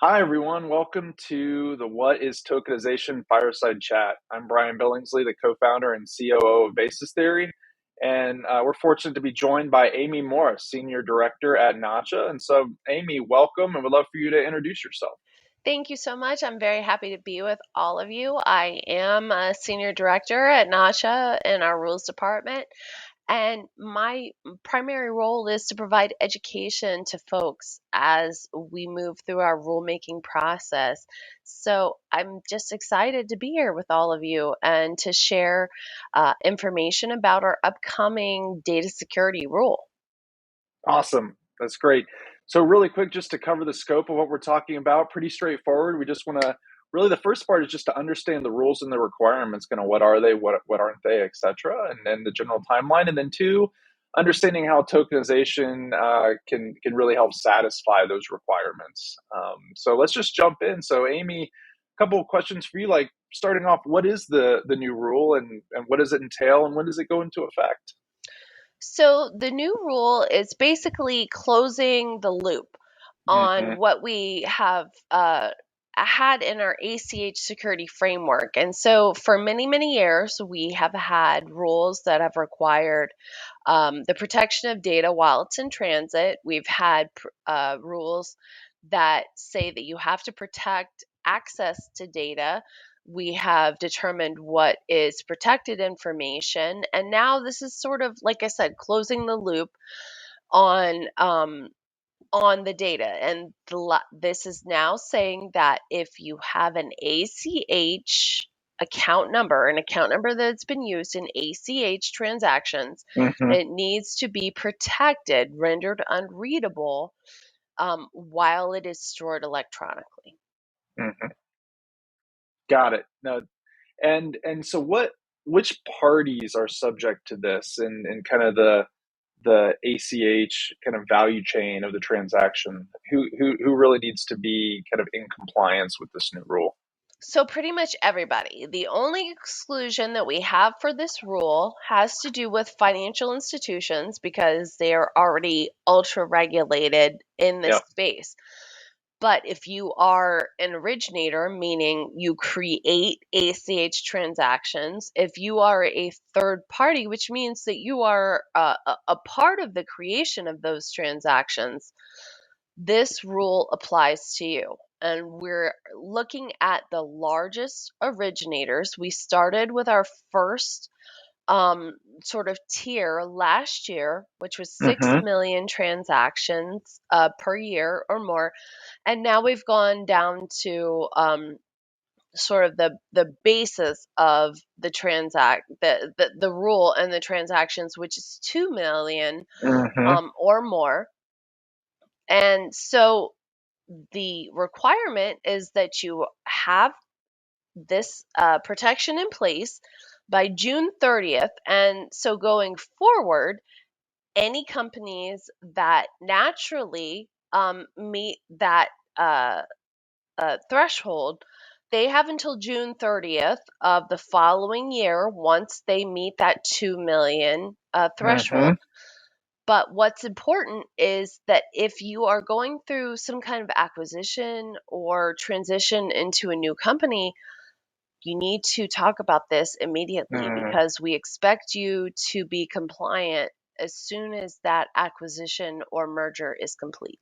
Hi, everyone. Welcome to the What is Tokenization Fireside Chat. I'm Brian Billingsley, the co-founder and COO of Basis Theory, and we're fortunate to be joined by Amy Morris, Senior Director at Nacha. And so, Amy, welcome, and we'd love for you to introduce yourself. Thank you so much. I'm very happy to be with all of you. I am a senior director at Nacha in our rules department, and my primary role is to provide education to folks as we move through our rulemaking process. So I'm just excited to be here with all of you and to share information about our upcoming data security rule. Awesome. That's great. So really quick, just to cover the scope of what we're talking about, pretty straightforward. We just want to really, the first part is just to understand the rules and the requirements, kind of what are they, what aren't they, et cetera, and then the general timeline. And then two, understanding how tokenization can really help satisfy those requirements. So let's just jump in. So Amy, a couple of questions for you, like starting off, what is the new rule and what does it entail and when does it go into effect? So the new rule is basically closing the loop Mm-hmm. on what we have had in our ACH security framework. And so for many, many years, we have had rules that have required the protection of data while it's in transit. We've had rules that say that you have to protect access to data. We have determined what is protected information. And now this is sort of, like I said, closing the loop on the data. And this is now saying that if you have an ACH an account number that's been used in ACH transactions, Mm-hmm. it needs to be protected, rendered unreadable while it is stored electronically. Mm-hmm. Got it. No, and so which parties are subject to this and kind of the ACH kind of value chain of the transaction? Who really needs to be kind of in compliance with this new rule? So, pretty much everybody. The only exclusion that we have for this rule has to do with financial institutions because they are already ultra regulated in this Yep. space. But if you are an originator, meaning you create ACH transactions, if you are a third party, which means that you are a part of the creation of those transactions, this rule applies to you. And we're looking at the largest originators. We started with our first sort of tier last year, which was 6 Mm-hmm. million transactions per year or more. And now we've gone down to sort of the basis of the rule and the transactions, which is 2 million Mm-hmm. or more. And so the requirement is that you have this protection in place by June 30th. And so going forward, any companies that naturally meet that threshold, they have until June 30th of the following year once they meet that 2 million Mm-hmm. threshold. But what's important is that if you are going through some kind of acquisition or transition into a new company, you need to talk about this immediately Mm-hmm. because we expect you to be compliant as soon as that acquisition or merger is complete.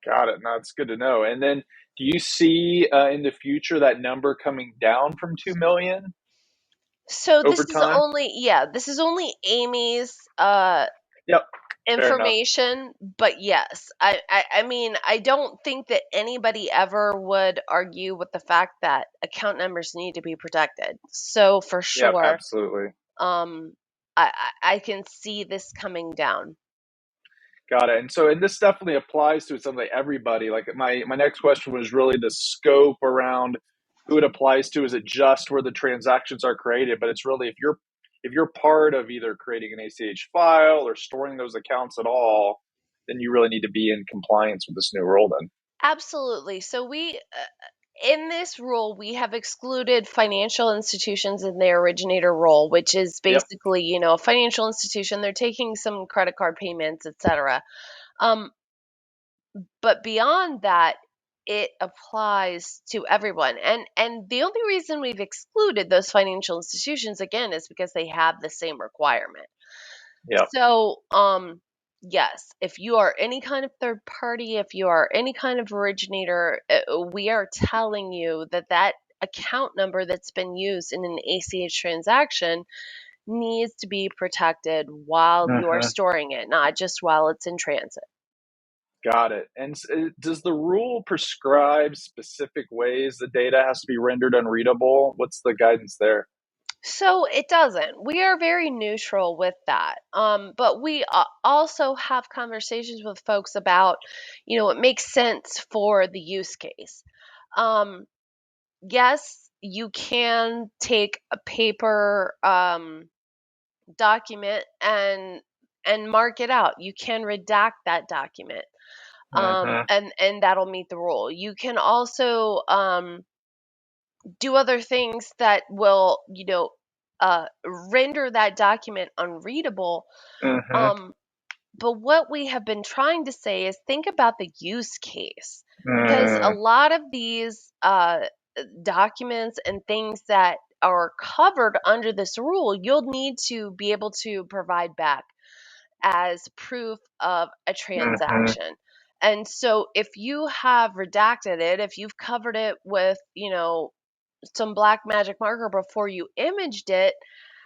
Got it. No, it's good to know. And then, do you see in the future that number coming down from 2 million So over time? this is only Amy's Yep. Fair enough. information, but yes, I mean, I don't think that anybody ever would argue with the fact that account numbers need to be protected. So for Yep. sure, Absolutely. um, I can see this coming down. Got it. And this definitely applies to something like everybody. Like my next question was really the scope around who it applies to. Is it just where the transactions are created? But it's really if you're part of either creating an ACH file or storing those accounts at all, then you really need to be in compliance with this new rule. Then. Absolutely. So in this rule, we have excluded financial institutions in their originator role, which is Yep. basically, a financial institution. They're taking some credit card payments, etc. Um, but beyond that, it applies to everyone. And the only reason we've excluded those financial institutions again is because they have the same requirement. Yeah. So, yes, if you are any kind of third party, if you are any kind of originator, we are telling you that that account number that's been used in an ACH transaction needs to be protected while you are Uh-huh. storing it, not just while it's in transit. Got it. And does the rule prescribe specific ways the data has to be rendered unreadable? What's the guidance there? So it doesn't. We are very neutral with that. But we also have conversations with folks about, it makes sense for the use case. Um, yes, you can take a paper document and mark it out. You can redact that document, Uh-huh. and that'll meet the rule. You can also do other things that will, render that document unreadable. Uh-huh. Um, but what we have been trying to say is think about the use case, because a Uh, lot of these documents and things that are covered under this rule, you'll need to be able to provide back as proof of a uh-huh. transaction. And so if you have redacted it, if you've covered it with, some black magic marker before you imaged it,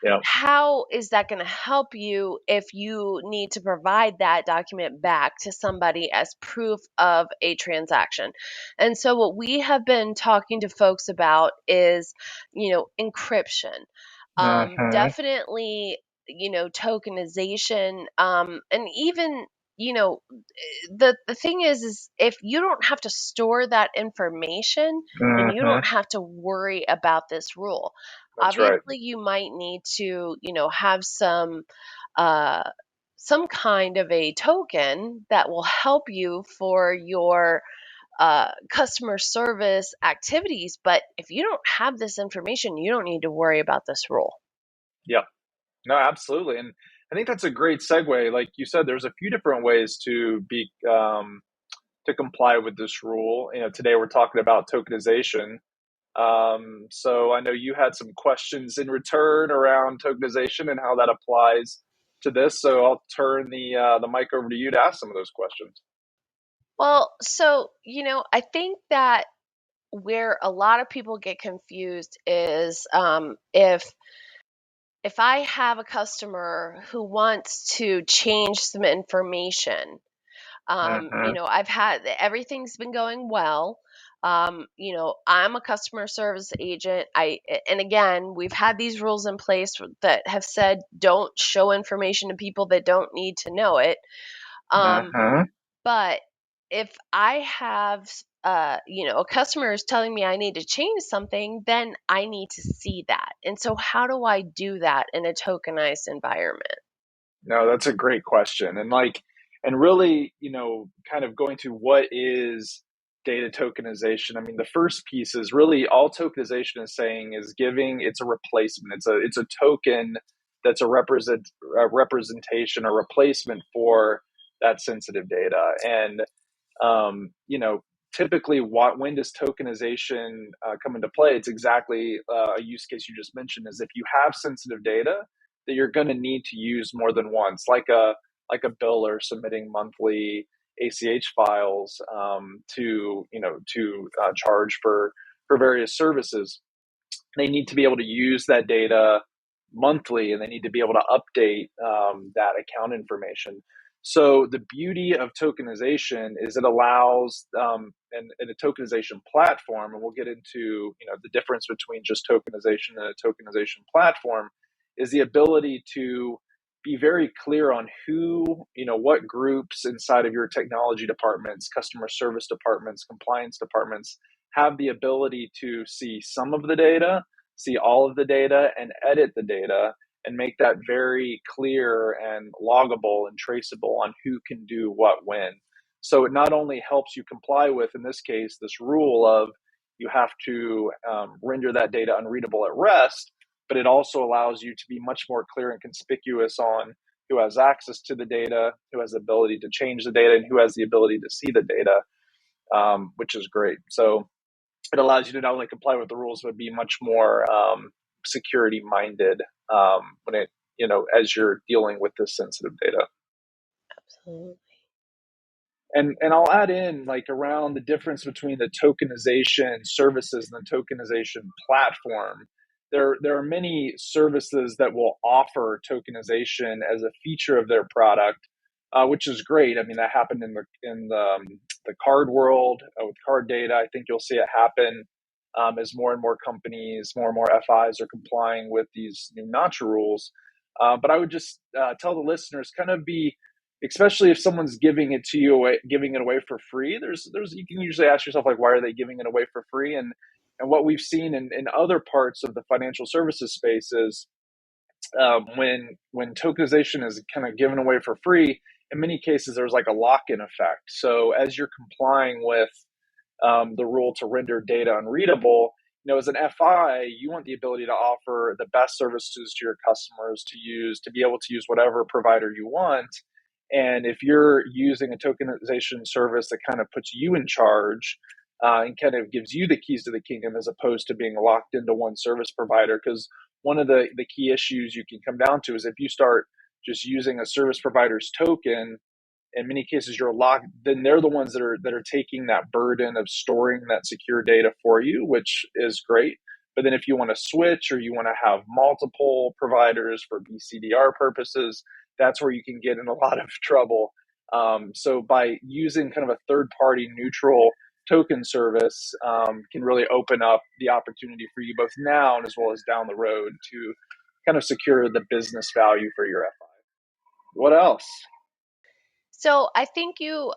Yeah. how is that going to help you if you need to provide that document back to somebody as proof of a transaction? And so what we have been talking to folks about is, encryption. Uh-huh. Definitely, tokenization, and even, the thing is if you don't have to store that information, then you Uh-huh. don't have to worry about this rule. That's right. Obviously, you might need to, have uh, some kind of a token that will help you for your customer service activities. But if you don't have this information, you don't need to worry about this rule. Yeah. No, absolutely. And I think that's a great segue. Like you said, there's a few different ways to be to comply with this rule. Today we're talking about tokenization. So I know you had some questions in return around tokenization and how that applies to this. So I'll turn the mic over to you to ask some of those questions. Well, so, I think that where a lot of people get confused is if I have a customer who wants to change some information, Uh-huh. I've had everything's been going well. I'm a customer service agent. And again, we've had these rules in place that have said don't show information to people that don't need to know it. Um, Uh-huh. but if I have, a customer is telling me I need to change something, then I need to see that. And so, how do I do that in a tokenized environment? No, that's a great question. And really, kind of going to what is data tokenization. I mean, the first piece is really all tokenization is saying is giving it's a replacement. It's a token that's a representation, a replacement for that sensitive data. And typically, when does tokenization come into play? It's exactly a use case you just mentioned. Is if you have sensitive data that you're going to need to use more than once, like a biller submitting monthly ACH files to charge for various services. They need to be able to use that data monthly, and they need to be able to update that account information. So the beauty of tokenization is it allows and a tokenization platform, and we'll get into the difference between just tokenization and a tokenization platform, is the ability to be very clear on what groups inside of your technology departments, customer service departments, compliance departments have the ability to see some of the data, see all of the data, and edit the data and make that very clear and loggable and traceable on who can do what when. So it not only helps you comply with, in this case, this rule of you have to render that data unreadable at rest, but it also allows you to be much more clear and conspicuous on who has access to the data, who has the ability to change the data, and who has the ability to see the data. which is great. So it allows you to not only comply with the rules, but be much more security minded when it, as you're dealing with this sensitive data. Absolutely. And I'll add in like around the difference between the tokenization services and the tokenization platform. There are many services that will offer tokenization as a feature of their product, which is great. I mean, that happened in the card world with card data. I think you'll see it happen as more and more companies, more and more FIs are complying with these new Nacha rules. But I would just tell the listeners, kind of be, especially if someone's giving it to you away, giving it away for free. There's you can usually ask yourself, like, why are they giving it away for free? And what we've seen in other parts of the financial services space is when tokenization is kind of given away for free, in many cases there's like a lock-in effect. So as you're complying with the rule to render data unreadable, as an FI, you want the ability to offer the best services to your customers to be able to use whatever provider you want. And if you're using a tokenization service that kind of puts you in charge and kind of gives you the keys to the kingdom as opposed to being locked into one service provider, because one of the key issues you can come down to is if you start just using a service provider's token, in many cases you're locked, then they're the ones that are taking that burden of storing that secure data for you, which is great. But then if you want to switch or you want to have multiple providers for BCDR purposes, that's where you can get in a lot of trouble. So by using kind of a third party neutral token service can really open up the opportunity for you both now and as well as down the road to kind of secure the business value for your FI. What else? So I think you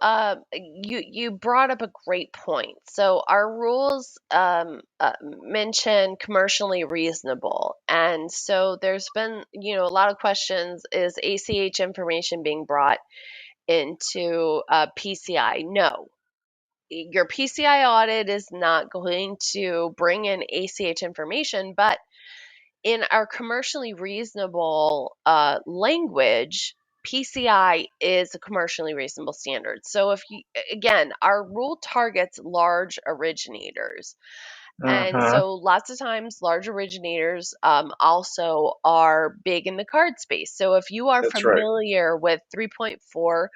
brought up a great point. So our rules mention commercially reasonable, and so there's been a lot of questions: is ACH information being brought into PCI? No, your PCI audit is not going to bring in ACH information, but in our commercially reasonable language, PCI is a commercially reasonable standard. So if you, again, our rule targets large originators. And Mm-hmm. so lots of times large originators also are big in the card space. So if you are That's right. familiar with 3.4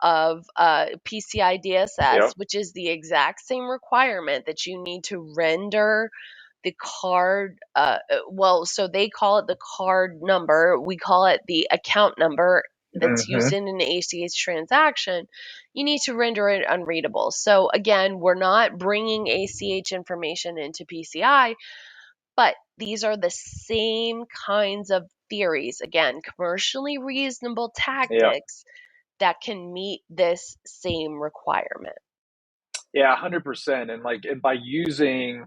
of PCI DSS, Yep. which is the exact same requirement that you need to render the card, well, so they call it the card number, we call it the account number that's Mm-hmm. used in an ACH transaction. You need to render it unreadable. So again, we're not bringing ACH information into PCI, but these are the same kinds of theories, again, commercially reasonable Yeah. tactics that can meet this same requirement. Yeah. 100%. And by using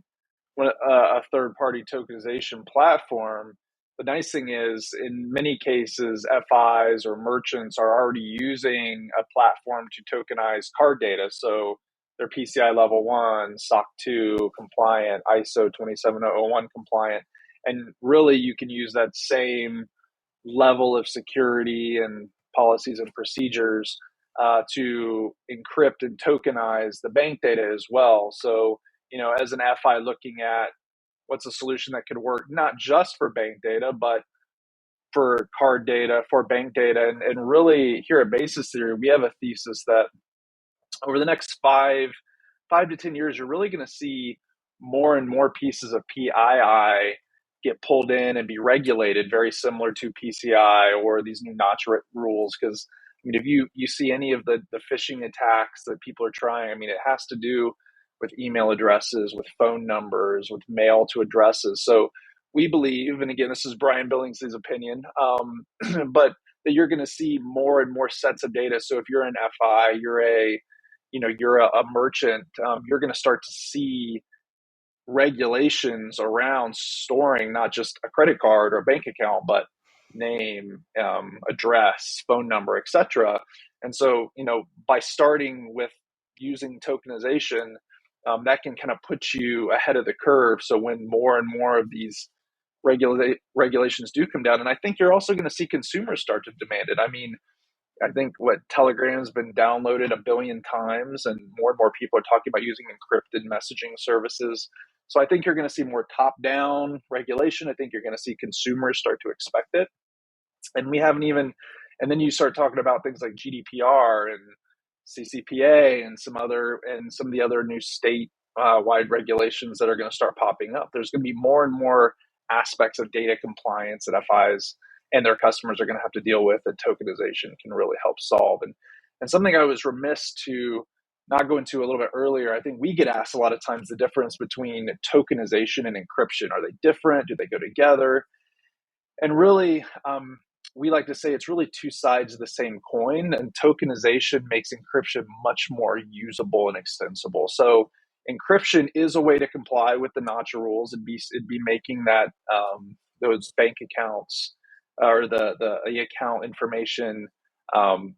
a third party tokenization platform, the nice thing is in many cases, FIs or merchants are already using a platform to tokenize card data. So they're PCI level 1, SOC 2 compliant, ISO 27001 compliant. And really, you can use that same level of security and policies and procedures to encrypt and tokenize the bank data as well. So, as an FI looking at what's a solution that could work not just for bank data, but for card data, for bank data. And really, here at Basis Theory, we have a thesis that over the next 5 to 10 years, you're really going to see more and more pieces of PII get pulled in and be regulated, very similar to PCI or these new Nacha rules. Because I mean, if you see any of the phishing attacks that people are trying, I mean, it has to do with email addresses, with phone numbers, with mail to addresses. So we believe, and again, this is Brian Billingsley's opinion, but that you're going to see more and more sets of data. So if you're an FI, you're a merchant, you're going to start to see regulations around storing not just a credit card or a bank account, but name, address, phone number, etc. And so, by starting with using tokenization, that can kind of put you ahead of the curve. So when more and more of these regulations do come down, and I think you're also going to see consumers start to demand it. I mean, I think what Telegram's been downloaded 1 billion times, and more people are talking about using encrypted messaging services. So I think you're going to see more top-down regulation. I think you're going to see consumers start to expect it, and we haven't even. And then you start talking about things like GDPR and CCPA and some of the other new state wide regulations that are going to start popping up. There's going to be more and more aspects of data compliance that FIs and their customers are going to have to deal with that tokenization can really help solve. And something I was remiss to not go into a little bit earlier, I think we get asked a lot of times the difference between tokenization and encryption. Are they different? Do they go together? And really, we like to say it's really two sides of the same coin, and tokenization makes encryption much more usable and extensible. So encryption is a way to comply with the Nacha rules. It'd be making that those bank accounts or the account information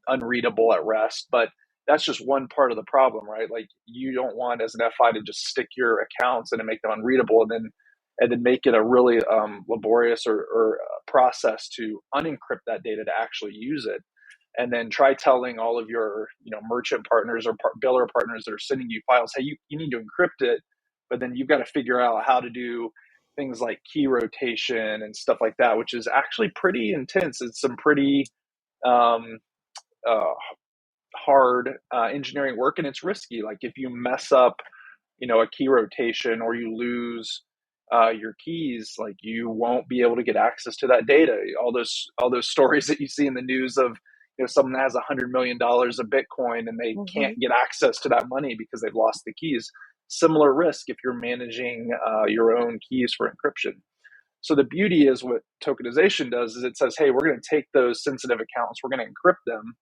unreadable at rest. But that's just one part of the problem, right? Like, you don't want, as an FI, to just stick your accounts in and make them unreadable, and then make it a really laborious or process to unencrypt that data to actually use it. And then try telling all of your merchant partners or biller partners that are sending you files, hey, you need to encrypt it, but then you've got to figure out how to do things like key rotation and stuff like that, which is actually pretty intense. It's some pretty um, uh, hard engineering work, and it's risky. Like, if you mess up a key rotation, or you lose your keys, like, you won't be able to get access to that data. All those stories that you see in the news of someone that has $100 million of Bitcoin and they can't get access to that money because they've lost the keys. Similar risk if you're managing your own keys for encryption. So the beauty is, what tokenization does is it says, hey, we're going to take those sensitive accounts, we're going to encrypt them,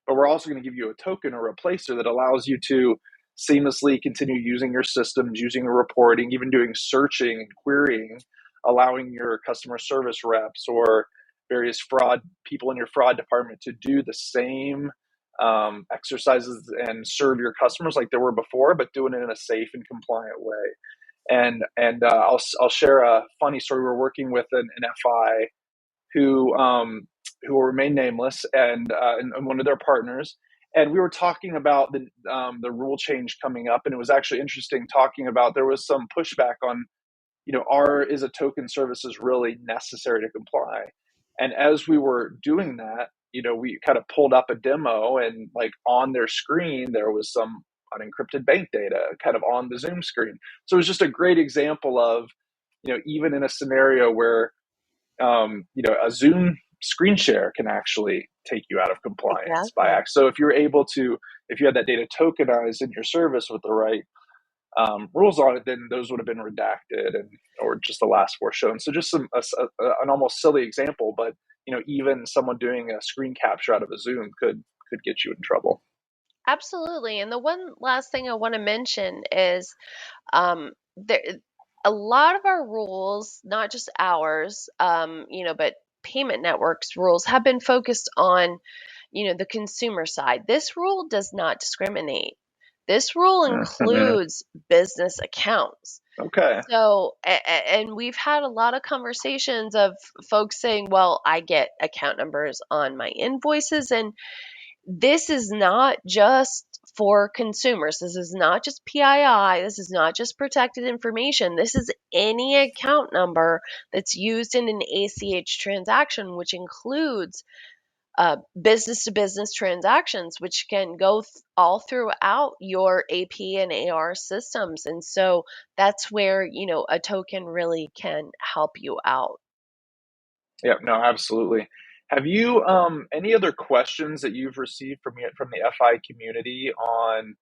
but we're also going to give you a token or a replacer that allows you to seamlessly continue using your systems, using the reporting, even doing searching and querying, allowing your customer service reps or various fraud people in your fraud department to do the same exercises and serve your customers like they were before, but doing it in a safe and compliant way. And I'll share a funny story. We're working with an FI who will remain nameless, and one of their partners. And we were talking about the rule change coming up, and it was actually interesting talking about, there was some pushback on, is a token services really necessary to comply? And as we were doing that, we kind of pulled up a demo, and like on their screen, there was some unencrypted bank data kind of on the Zoom screen. So it was just a great example of, even in a scenario where a Zoom screen share can actually take you out of compliance by Exactly. act. So if if you had that data tokenized in your service with the right rules on it, then those would have been redacted or just the last four shown. So just an almost silly example, but even someone doing a screen capture out of a Zoom could get you in trouble. Absolutely. And the one last thing I want to mention is there a lot of our rules, not just ours, but payment networks rules have been focused on, the consumer side. This rule does not discriminate. This rule Mm-hmm. includes business accounts. Okay. So, and we've had a lot of conversations of folks saying, well, I get account numbers on my invoices, and this is not just for consumers. This is not just PII. This is not just protected information. This is any account number that's used in an ACH transaction, which includes business to business transactions, which can go all throughout your AP and AR systems. And so that's where, a token really can help you out. Yeah, no, absolutely. Have you any other questions that you've received from the FI community on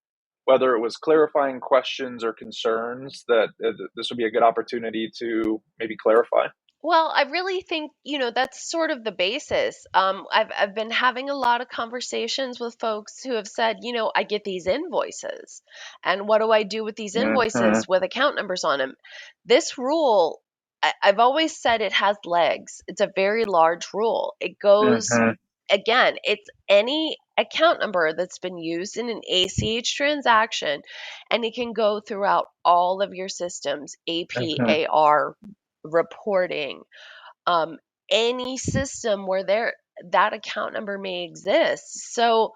whether it was clarifying questions or concerns that this would be a good opportunity to maybe clarify? Well, I really think, that's sort of the basis. I've been having a lot of conversations with folks who have said, I get these invoices, and what do I do with these Mm-hmm. invoices with account numbers on them? This rule, I've always said it has legs. It's a very large rule. It goes, Mm-hmm. again, it's any account number that's been used in an ACH transaction, and it can go throughout all of your systems, AP, AR, reporting, um, any system where that account number may exist. So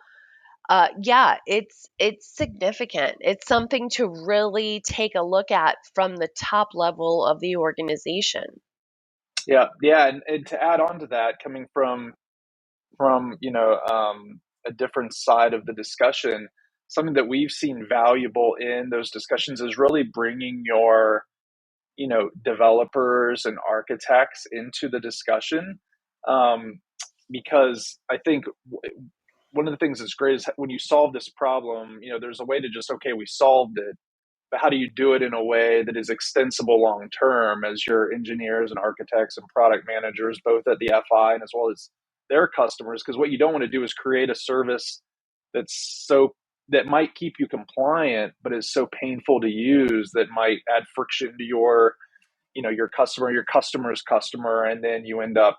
yeah, it's significant. It's something to really take a look at from the top level of the organization. Yeah, yeah, and to add on to that, coming from a different side of the discussion, something that we've seen valuable in those discussions is really bringing your developers and architects into the discussion, um, because I think one of the things that's great is when you solve this problem, there's a way to just, okay, we solved it, but how do you do it in a way that is extensible long term as your engineers and architects and product managers, both at the FI and as well as their customers? Because what you don't want to do is create a service that's so that might keep you compliant, but is so painful to use that might add friction to your customer, your customer's customer, and then you end up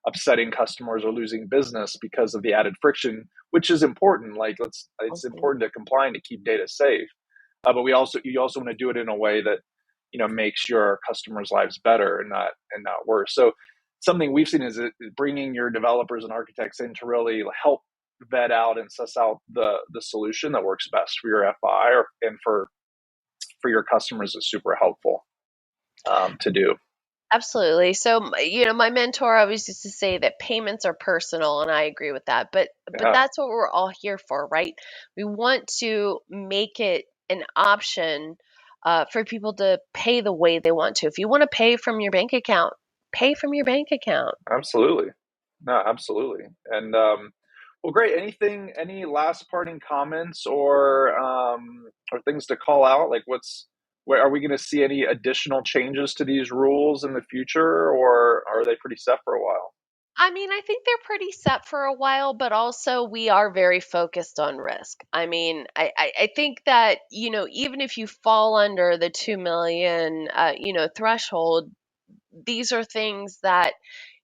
upsetting customers or losing business because of the added friction, which is important. Like it's Mhm. important to comply and to keep data safe, but you also want to do it in a way that makes your customers' lives better and not worse. So something we've seen is bringing your developers and architects in to really help vet out and suss out the solution that works best for your FI and for your customers is super helpful to do. Absolutely. So, my mentor always used to say that payments are personal, and I agree with that. But Yeah, that's what we're all here for, right? We want to make it an option for people to pay the way they want to. If you want to pay from your bank account, pay from your bank account. absolutely. No, absolutely. And well, great. Any last parting comments or things to call out? Like, where are we going to see any additional changes to these rules in the future, or are they pretty set for a while? I mean, I think they're pretty set for a while, but also we are very focused on risk. I mean, I think that, even if you fall under the 2 million, threshold, these are things that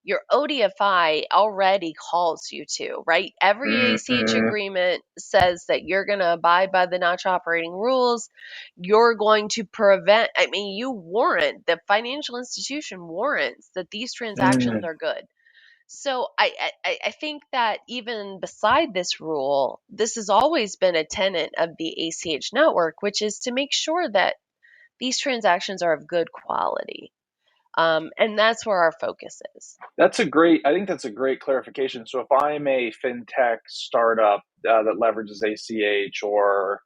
your ODFI already calls you to, right? Every ACH Mm-hmm. agreement says that you're going to abide by the Nacha operating rules. You're going to prevent, I mean, you warrant, the financial institution warrants that these transactions Mm. are good. So I think that even beside this rule, this has always been a tenet of the ACH network, which is to make sure that these transactions are of good quality. And that's where our focus is. I think that's a great clarification. So if I'm a fintech startup that leverages ACH or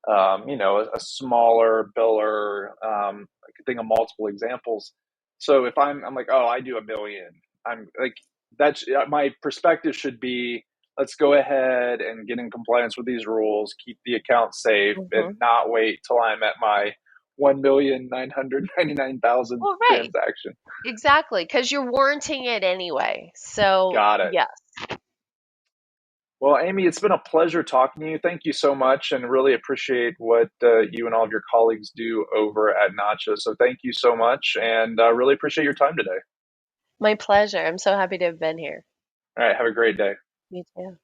a smaller biller. I could think of multiple examples. So if I'm like, oh, I do 1 million. I'm like, that's my perspective should be, let's go ahead and get in compliance with these rules, keep the account safe, and Hmm. not wait till I'm at my 1,999,000 Well, right. transaction. Exactly. Because you're warranting it anyway. So, Got it. yes, Well, Amy, it's been a pleasure talking to you. Thank you so much, and really appreciate what you and all of your colleagues do over at Nacha. So, thank you so much, and really appreciate your time today. my pleasure. I'm so happy to have been here. All right, have a great day. You too.